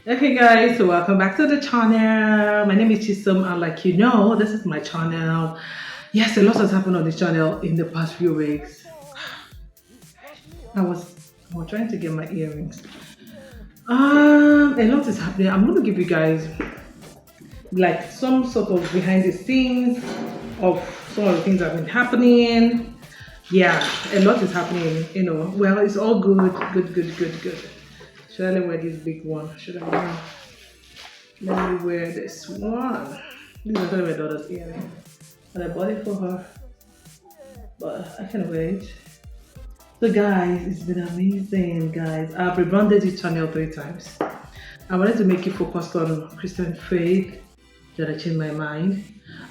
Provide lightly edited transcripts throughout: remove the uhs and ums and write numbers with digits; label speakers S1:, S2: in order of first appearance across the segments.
S1: Okay guys, so welcome back to the channel. My name is Chisom and like you know, this is my channel. Yes, a lot has happened on this channel in the past few weeks. I was trying to get my earrings. A lot is happening. I'm gonna give you guys like some sort of behind the scenes of some of the things that have been happening. Yeah, a lot is happening, Well, it's all good, good. Should I wear this big one? Should I let me wear this one? This is actually my daughter's earring. And I bought it for her, but I can wait. So guys, it's been amazing, guys. I've rebranded this channel 3 times. I wanted to make it focused on Christian faith, then I changed my mind.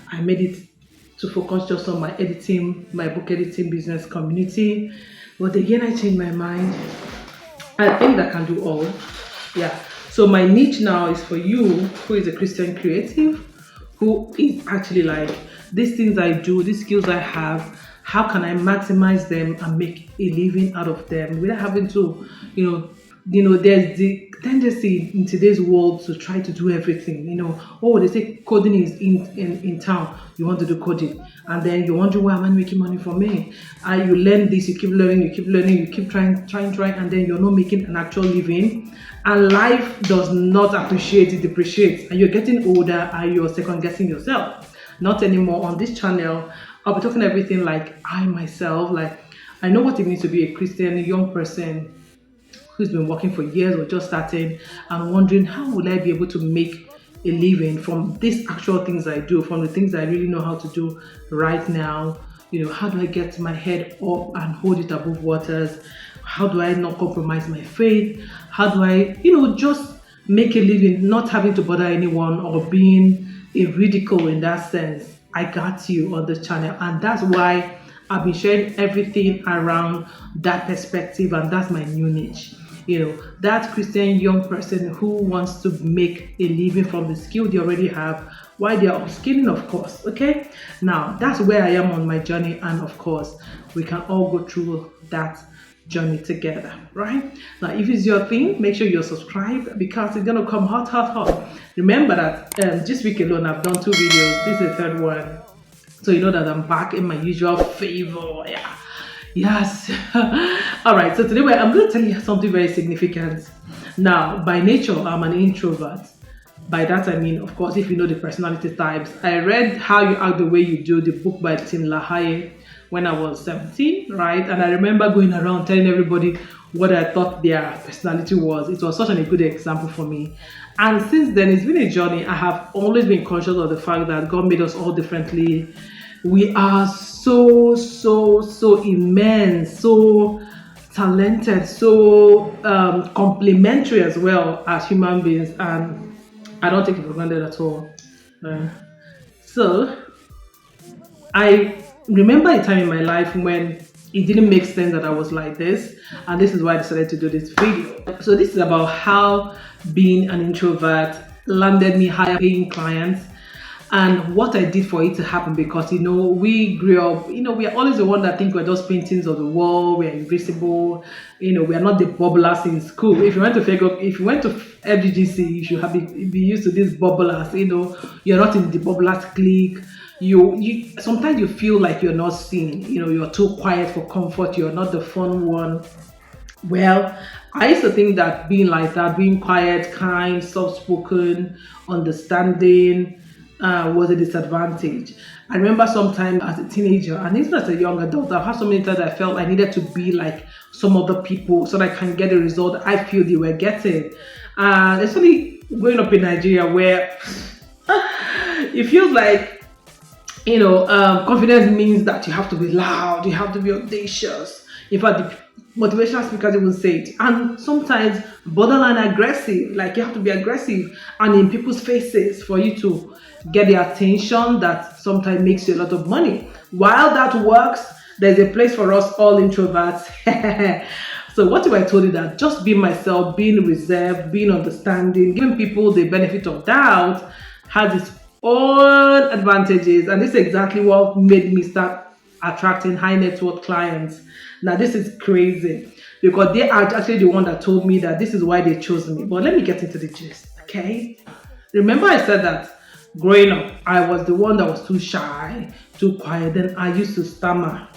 S1: I made it to focus just on my editing, my book editing business community. But again, I changed my mind. I think that can do all. Yeah. So my niche now is for you who is a Christian creative, who is actually like these things I do, these skills I have, how can I maximize them and make a living out of them without having to, there's the tendency in today's world to try to do everything. Oh, they say coding is in town. You want to do coding, and then you wonder why am I making money from me? You learn this, you keep learning, you keep trying, and then you're not making an actual living. And life does not appreciate, it depreciates, and you're getting older and you're second guessing yourself. Not anymore. On this channel, I'll be talking everything like I myself, like I know what it means to be a Christian, a young person who's been working for years or just starting and wondering how will I be able to make a living from these actual things I do, from the things I really know how to do right now. How do I get my head up and hold it above waters? How do I not compromise my faith? How do I, just make a living, not having to bother anyone or being a ridicule in that sense? I got you on this channel, and that's why I've been sharing everything around that perspective, and that's my new niche. That Christian young person who wants to make a living from the skill they already have while they are upskilling, of course. Okay, now that's where I am on my journey, and of course, we can all go through that journey together, right? Now, if it's your thing, make sure you're subscribed because it's gonna come hot. Remember that this week alone, I've done 2 videos. This is the third one, so you know that I'm back in my usual favor. Yeah. Yes. All right. So today I'm going to tell you something very significant. Now, by nature, I'm an introvert. By that I mean, of course, if you know the personality types. I read How You Act the Way You Do, the book by Tim LaHaye, when I was 17, right? And I remember going around telling everybody what I thought their personality was. It was such a good example for me. And since then, it's been a journey. I have always been conscious of the fact that God made us all differently. We are so immense, so talented, so complementary as well as human beings, and I don't take it for granted at all. So I remember a time in my life when it didn't make sense that I was like this, and this is why I decided to do this video. So this is about how being an introvert landed me higher paying clients and what I did for it to happen, because we grew up, we are always the one that think we're just paintings of the wall, we're invisible, we are not the bubblers in school. If you went to FGGC, you should be used to these bubblers. You're not in the bubblers clique. You sometimes you feel like you're not seen, you're too quiet for comfort, you're not the fun one. Well, I used to think that being like that, being quiet, kind, soft-spoken, understanding, was a disadvantage. I remember sometime as a teenager, and even as a young adult, I've had so many times I felt I needed to be like some other people so that I can get the result I feel they were getting. Especially growing up in Nigeria, where it feels like confidence means that you have to be loud, you have to be audacious. In fact, the motivational speakers even say it, and sometimes borderline aggressive, like you have to be aggressive and in people's faces for you to get the attention that sometimes makes you a lot of money. While that works, there's a place for us all introverts. So what if I told you that just being myself, being reserved, being understanding, giving people the benefit of doubt has its own advantages, and this is exactly what made me start attracting high net worth clients. Now this is crazy. because they are actually the one that told me that this is why they chose me. But let me get into the gist, okay? Remember I said that growing up, I was the one that was too shy, too quiet. Then I used to stammer.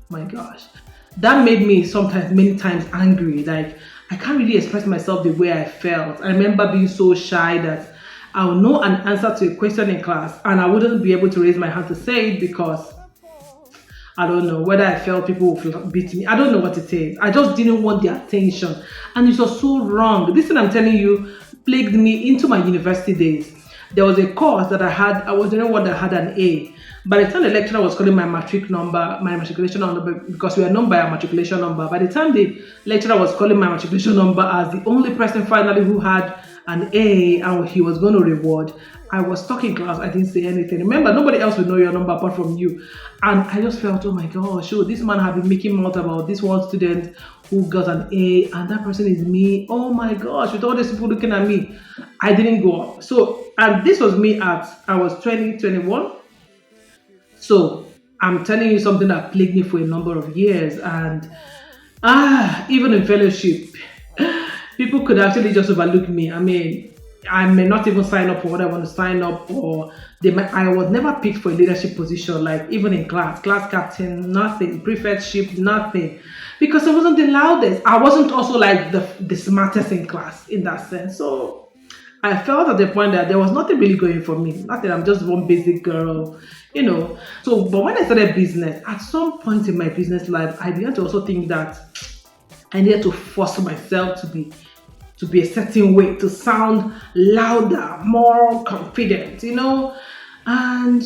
S1: My gosh. That made me sometimes, many times angry. Like, I can't really express myself the way I felt. I remember being so shy that I would know an answer to a question in class and I wouldn't be able to raise my hand to say it because I don't know whether I felt people would beat me. I don't know what it is. I just didn't want the attention. And it was so wrong. This thing I'm telling you plagued me into my university days. There was a course that I had, I was the only one that had an A. By the time the lecturer was calling my matriculation number, because we are known by our matriculation number, by the time the lecturer was calling my matriculation number as the only person finally who had an A and he was going to reward, I was stuck in class. I didn't say anything. Remember, nobody else will know your number apart from you. And I just felt, oh my gosh, this man had been making mouth about this one student who got an A and that person is me. Oh my gosh, with all these people looking at me, I didn't go up. So, and this was me I was 20, 21. So I'm telling you something that plagued me for a number of years. And even in fellowship, people could actually just overlook me. I mean, I may not even sign up for what I want to sign up, or I was never picked for a leadership position, like even in class captain, nothing, prefectship, nothing, because I wasn't the loudest. I wasn't also like the smartest in class in that sense. So I felt at the point that there was nothing really going for me. Nothing. I'm just one basic girl, So, but when I started business, at some point in my business life, I began to also think that I needed to force myself to be a certain way, to sound louder, more confident, And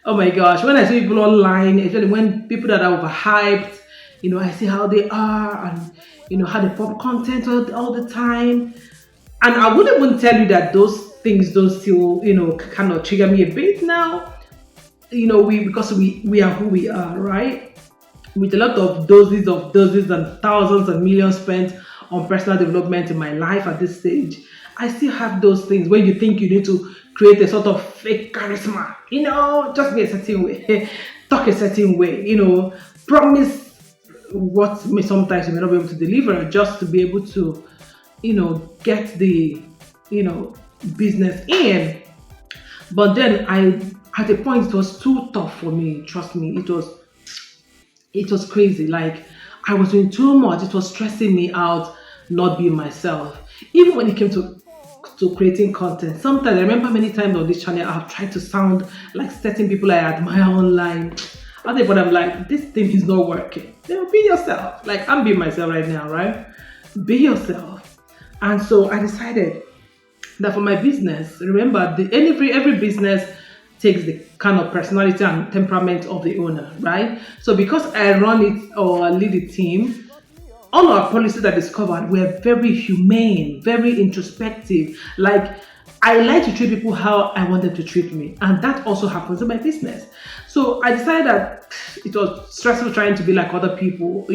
S1: oh my gosh, when I see people online, especially when people that are overhyped, I see how they are and how they pop content all the time. And I wouldn't even tell you that those things don't still, kind of trigger me a bit now. Because we are who we are, right? With a lot of doses and thousands and millions spent on personal development in my life at this stage, I still have those things where you think you need to create a sort of fake charisma, just be a certain way, talk a certain way, promise what sometimes you may not be able to deliver just to be able to get the, business in. But then at a point, it was too tough for me. Trust me, it was crazy. Like, I was doing too much. It was stressing me out, not being myself. Even when it came to creating content, sometimes I remember many times on this channel, I've tried to sound like certain people I admire online. But I'm like, this thing is not working. Be yourself. Like, I'm being myself right now, right? Be yourself. And so I decided that for my business, remember, every business takes the kind of personality and temperament of the owner, right? So because I run it or lead the team, all our policies I discovered were very humane, very introspective. Like, I like to treat people how I want them to treat me. And that also happens in my business. So I decided that it was stressful trying to be like other people,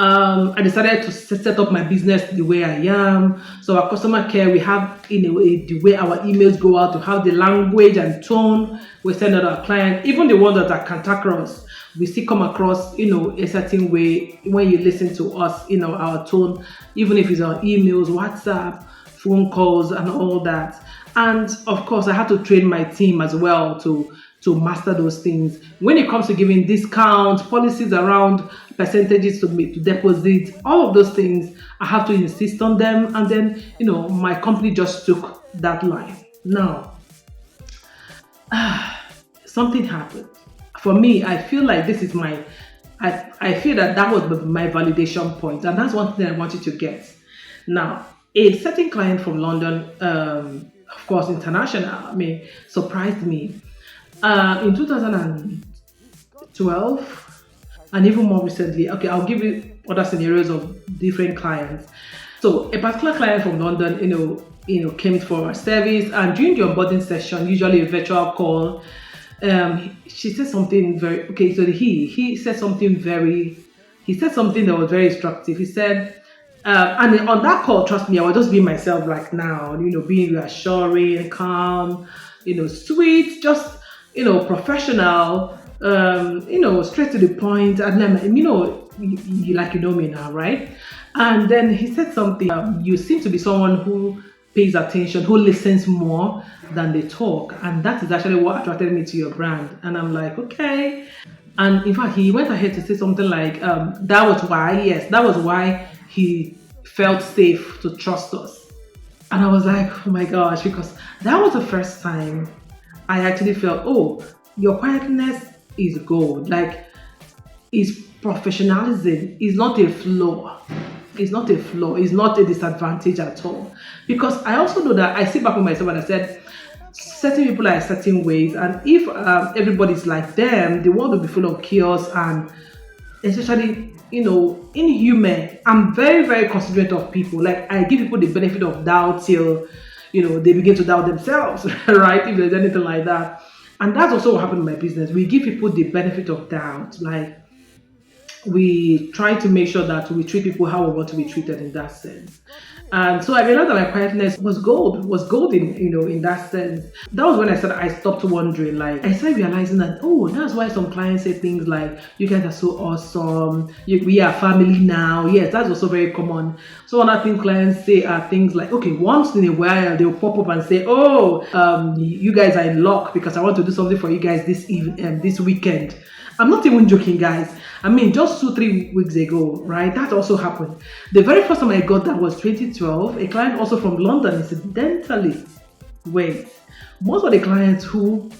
S1: I decided to set up my business the way I am. So our customer care, we have the way our emails go out, to have the language and tone we send out our client, even the ones that are cantankerous, we still come across, a certain way when you listen to us, our tone, even if it's our emails, WhatsApp, phone calls, and all that. And of course, I had to train my team as well to master those things. When it comes to giving discounts, policies around percentages to deposit, all of those things, I have to insist on them. And then, my company just took that line. Now, something happened. For me, I feel like this is I feel that was my validation point. And that's one thing I want you to get. Now, a certain client from London, of course, international, surprised me. In 2012, and even more recently, okay, I'll give you other scenarios of different clients. So a particular client from London, came for a service, and during the onboarding session, usually a virtual call, she said something very, okay, so he said something that was very instructive. He said, and on that call, trust me, I was just being myself like now, being reassuring, calm, sweet, just, professional, straight to the point. And then, like you know me now, right? And then he said something. You seem to be someone who pays attention, who listens more than they talk, and that is actually what attracted me to your brand. And I'm like, okay. And in fact, he went ahead to say something like, that was why, yes, that was why he felt safe to trust us. And I was like, oh my gosh, because that was the first time I actually felt, oh, your quietness is gold. Like, is professionalism is not a flaw. It's not a flaw. It's not a disadvantage at all. Because I also know that I sit back with myself and I said, certain people are certain ways, and if everybody's like them, the world will be full of chaos and especially, inhuman. I'm very, very considerate of people. Like, I give people the benefit of doubt till, they begin to doubt themselves, right? If there's anything like that. And that's also what happened in my business. We give people the benefit of doubt. Like, we try to make sure that we treat people how we want to be treated in that sense. And so I realized that my quietness was gold in that sense. That was when I stopped wondering. Like, I started realizing that, oh, that's why some clients say things like, you guys are so awesome, we are family now. Yes, that's also very common. So another thing clients say are things like, okay, once in a while they'll pop up and say, oh, you guys are in luck because I want to do something for you guys this weekend. I'm not even joking, guys. I mean, just 2-3 weeks ago, right? That also happened. The very first time I got that was 2012. A client also from London, incidentally. Wait, most of the clients who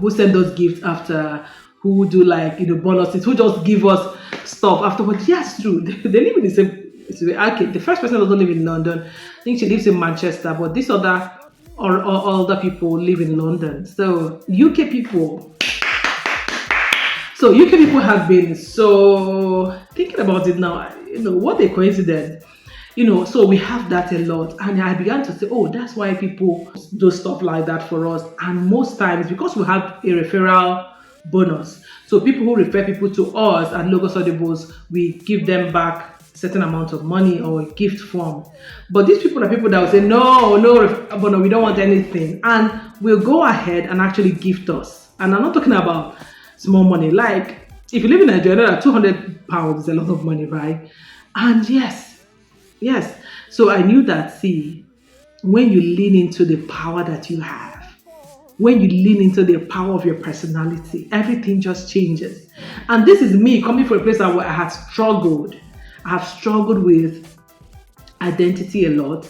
S1: send us gifts after, who do like, bonuses, who just give us stuff afterwards. Yes, true. They live in the same. Okay, the first person doesn't live in London. I think she lives in Manchester, but this other or other people live in London. So UK people. So UK people have been so thinking about it now, what a coincidence. So we have that a lot. And I began to say, oh, that's why people do stuff like that for us. And most times, because we have a referral bonus. So people who refer people to us at Logos Audibles, we give them back certain amount of money or a gift form. But these people are people that will say, no, we don't want anything. And we'll go ahead and actually gift us. And I'm not talking about small money. Like, if you live in Nigeria, £200 is a lot of money, right? And yes. So I knew that, see, when you lean into the power that you have, when you lean into the power of your personality, everything just changes. And this is me coming from a place where I have struggled. I have struggled with identity a lot.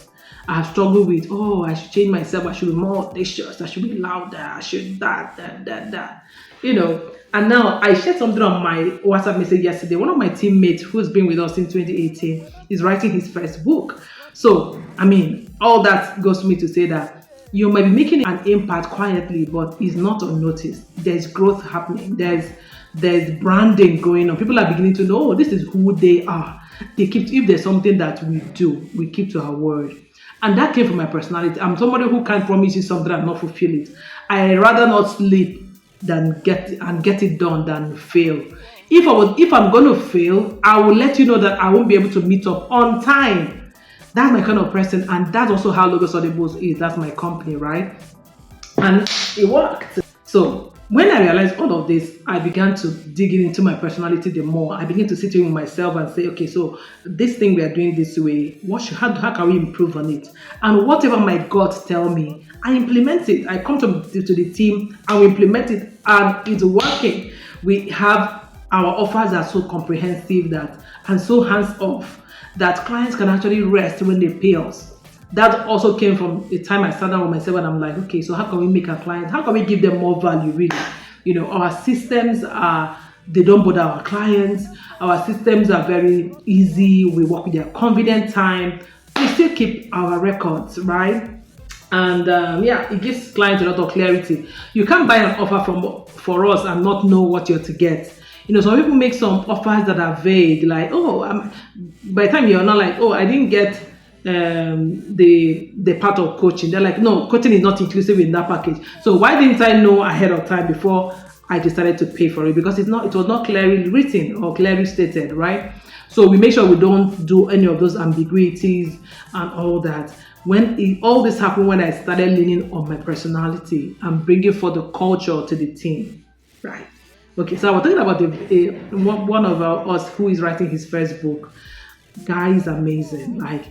S1: I have struggled with, oh, I should change myself. I should be more audacious. I should be louder. I should that. And now I shared something on my WhatsApp message yesterday. One of my teammates who's been with us since 2018 is writing his first book. So, I mean, all that goes to me to say that you might be making an impact quietly, but it's not unnoticed. There's growth happening. There's branding going on. People are beginning to know, oh, this is who they are. If there's something that we do, we keep to our word. And that came from my personality. I'm somebody who can't promise you something and not fulfill it. I rather not sleep than get it done than fail. If I'm going to fail, I will let you know that I won't be able to meet up on time. That's my kind of person, and that's also how Logos Audibles is. That's my company, right? And it worked. So when I realized all of this, I began to dig into my personality the more. I began to sit with myself and say, okay, so this thing we are doing this way, how can we improve on it? And whatever my gut tell me, I implement it. I come to the team and we implement it, and it's working. We have our offers are so comprehensive and so hands-off that clients can actually rest when they pay us. That also came from the time I sat down with myself and I'm like, okay, so how can we make our clients, how can we give them more value really? Our systems they don't bother our clients. Our systems are very easy. We work with their convenient time. We still keep our records, right? And it gives clients a lot of clarity. You can't buy an offer for us and not know what you're to get. Some people make some offers that are vague, like, by the time you're not like, I didn't get the part of coaching. They're like, no, coaching is not inclusive in that package. So why didn't I know ahead of time before I decided to pay for it? Because it was not clearly written or clearly stated, right? So we make sure we don't do any of those ambiguities and all that. All this happened when I started leaning on my personality and bringing for the culture to the team, right? Okay, so I was talking about one of us who is writing his first book. Guy is amazing. Like,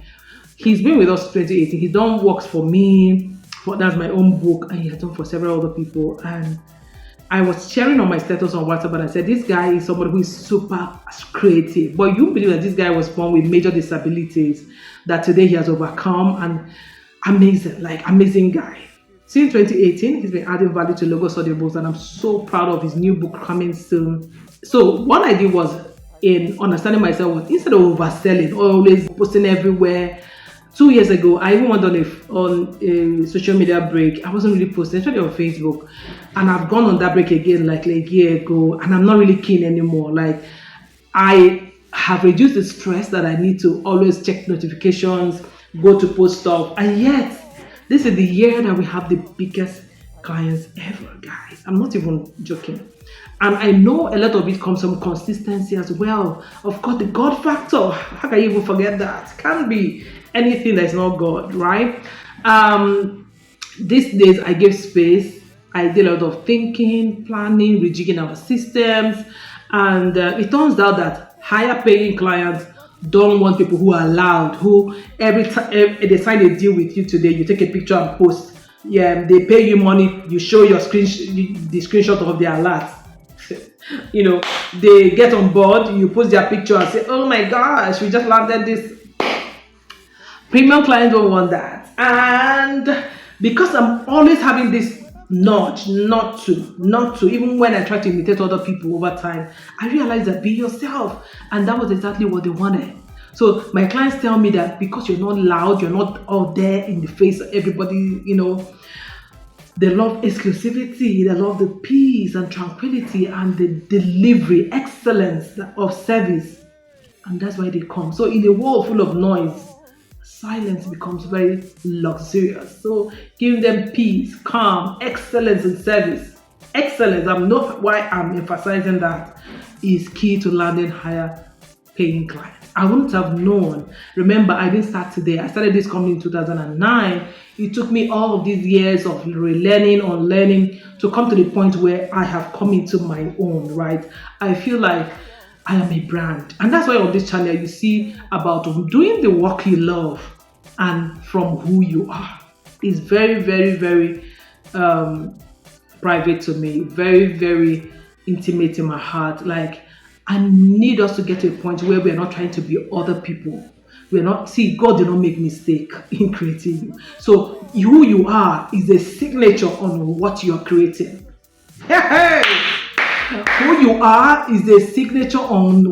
S1: he's been with us 2018. He done works for me. That's my own book, and he has done for several other people. And I was sharing on my status on WhatsApp, and I said, this guy is somebody who is super creative. But you believe that this guy was born with major disabilities that today he has overcome, and amazing, like amazing guy. Since 2018, he's been adding value to Logos audiobooks, and I'm so proud of his new book coming soon. So what I did was, in understanding myself, was instead of overselling, always posting everywhere. 2 years ago, I even went on a social media break. I wasn't really posting, especially on Facebook. And I've gone on that break again like a year ago, and I'm not really keen anymore. Like, I have reduced the stress that I need to always check notifications, go to post stuff. And yet, this is the year that we have the biggest clients ever, guys. I'm not even joking. And I know a lot of it comes from consistency as well. Of course, the God factor. How can you even forget that? Can't be anything that's not God, right? These days, I gave space. I did a lot of thinking, planning, rejigging our systems. And it turns out that higher paying clients don't want people who are loud, who every time they sign a deal with you today, you take a picture and post. Yeah, they pay you money, you show your the screenshot of their alerts. You know, they get on board, you post their picture and say, oh my gosh, we just landed this. Premium clients don't want that. And because I'm always having this nudge not to, even when I try to imitate other people over time, I realize that be yourself. And that was exactly what they wanted. So my clients tell me that because you're not loud, you're not out there in the face of everybody, you know, they love exclusivity, they love the peace and tranquility and the delivery, excellence of service. And that's why they come. So in a world full of noise, silence becomes very luxurious. So giving them peace, calm, excellence in service. Excellence, I'm not why I'm emphasizing that, is key to landing higher paying clients. I wouldn't have known. Remember, I didn't start today. I started this company in 2009. It took me all of these years of relearning, unlearning to come to the point where I have come into my own, right? I feel like I am a brand. And that's why on this channel you see about doing the work you love and from who you are. It's very, very, very private to me. Very, very intimate in my heart. Like, I need us to get to a point where we're not trying to be other people. We're not, see, God did not make mistake in creating you. So who you are is a signature on what you're creating. Hey! Who you are is a signature on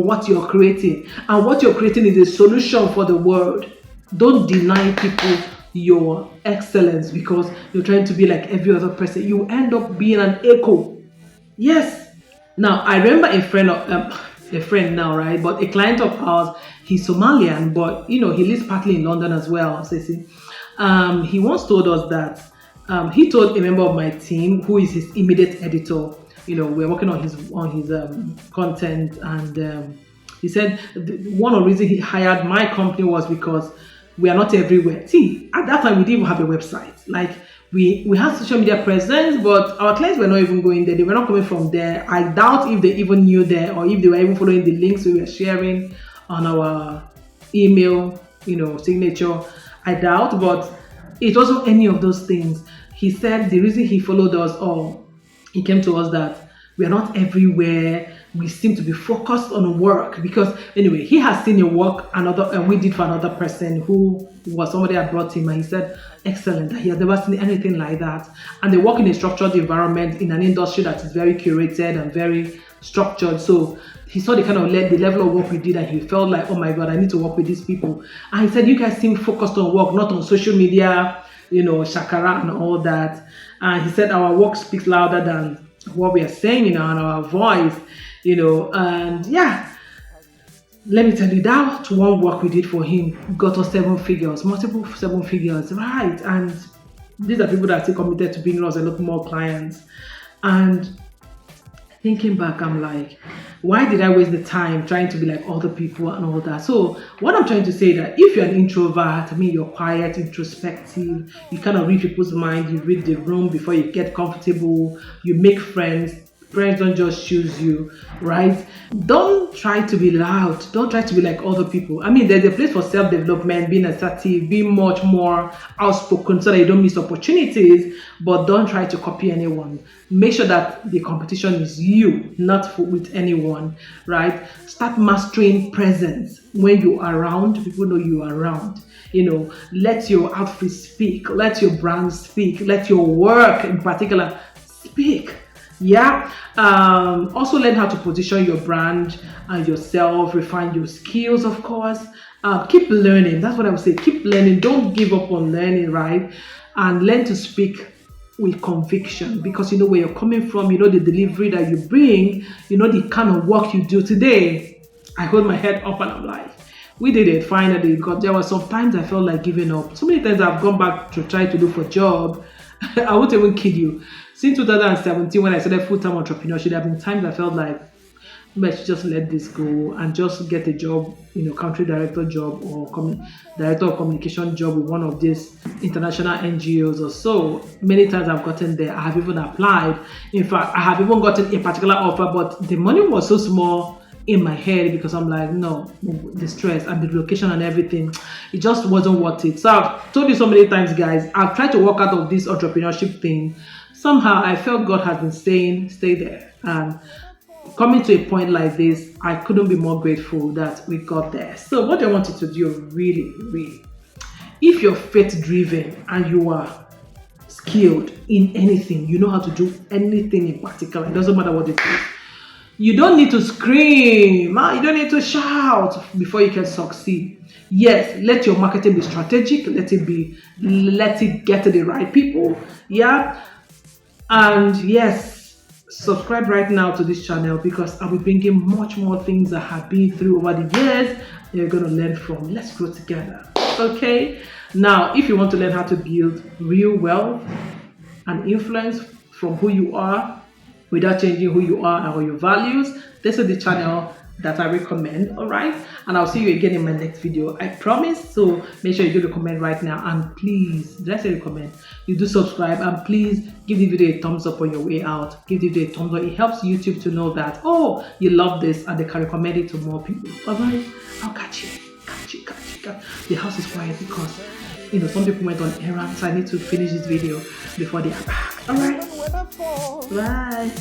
S1: what you're creating. And what you're creating is a solution for the world. Don't deny people your excellence because you're trying to be like every other person. You end up being an echo. Yes. Now, I remember a friend now, right? But a client of ours, he's Somalian, but you know, he lives partly in London as well. So he once told us that he told a member of my team, who is his immediate editor, you know, we're working on his content, and he said one of the reasons he hired my company was because we are not everywhere. See, at that time we didn't even have a website. Like, we had social media presence, but our clients were not even going there. They were not coming from there. I doubt if they even knew there or if they were even following the links we were sharing on our email, you know, signature. I doubt, but it wasn't any of those things. He said the reason he followed us, or he came to us, that we are not everywhere. We seem to be focused on work because anyway, he has seen a work we did for another person who was somebody that brought him, and he said, excellent, that he has never seen anything like that. And they work in a structured environment in an industry that is very curated and very structured. So he saw the kind of the level of work we did, and he felt like, oh my God, I need to work with these people. And he said, you guys seem focused on work, not on social media, you know, shakara and all that. And he said our work speaks louder than what we are saying, you know, and our voice, you know. And yeah, let me tell you, that one work we did for him got us 7 figures, multiple 7 figures, right? And these are people that are still committed to bringing us a lot more clients. And thinking back, I'm like, why did I waste the time trying to be like other people and all that? So what I'm trying to say is that if you're an introvert, I mean, you're quiet, introspective, you kind of read people's mind, you read the room before you get comfortable, you make friends, Friends don't just choose you, right? Don't try to be loud. Don't try to be like other people. I mean, there's a place for self-development, being assertive, being much more outspoken so that you don't miss opportunities, but don't try to copy anyone. Make sure that the competition is you, not with anyone, right? Start mastering presence. When you are around, people know you are around. Let your outfit speak, let your brand speak, let your work in particular speak. Yeah. Also learn how to position your brand and yourself, refine your skills, of course. Keep learning. That's what I would say. Keep learning. Don't give up on learning, right? And learn to speak with conviction, because you know where you're coming from, you know the delivery that you bring, you know the kind of work you do today. I hold my head up and I'm like, we did it finally, because there were some times I felt like giving up. So many times I've gone back to try to look for a job. I won't even kid you. Since 2017, when I started full-time entrepreneurship, there have been times I felt like maybe I should just let this go and just get a job, country director job or director of communication job with one of these international NGOs or so. Many times I've gotten there. I have even applied. In fact, I have even gotten a particular offer, but the money was so small in my head because I'm like, no, the stress and the location and everything, it just wasn't worth it. So I've told you so many times, guys, I've tried to work out of this entrepreneurship thing. Somehow I felt God has been saying, stay there. And coming to a point like this, I couldn't be more grateful that we got there. So what I want you to do really, really, if you're faith driven and you are skilled in anything, you know how to do anything in particular, it doesn't matter what it is. You don't need to scream, you don't need to shout before you can succeed. Yes, let your marketing be strategic, let it get to the right people. Yeah. And yes, subscribe right now to this channel, because I'll be bringing much more things I have been through over the years you're going to learn from. Let's grow together. Okay. Now, if you want to learn how to build real wealth and influence from who you are without changing who you are or your values, this is the channel that I recommend. All right, and I'll see you again in my next video, I promise. So make sure you do the comment right now, and please, did I say recommend? You do subscribe, and please give the video a thumbs up on your way out. Give the video a thumbs up. It helps YouTube to know that, oh, you love this, and they can recommend it to more people. All right, I'll catch you. The house is quiet because some people went on errands, so I need to finish this video before they are back. All right, bye.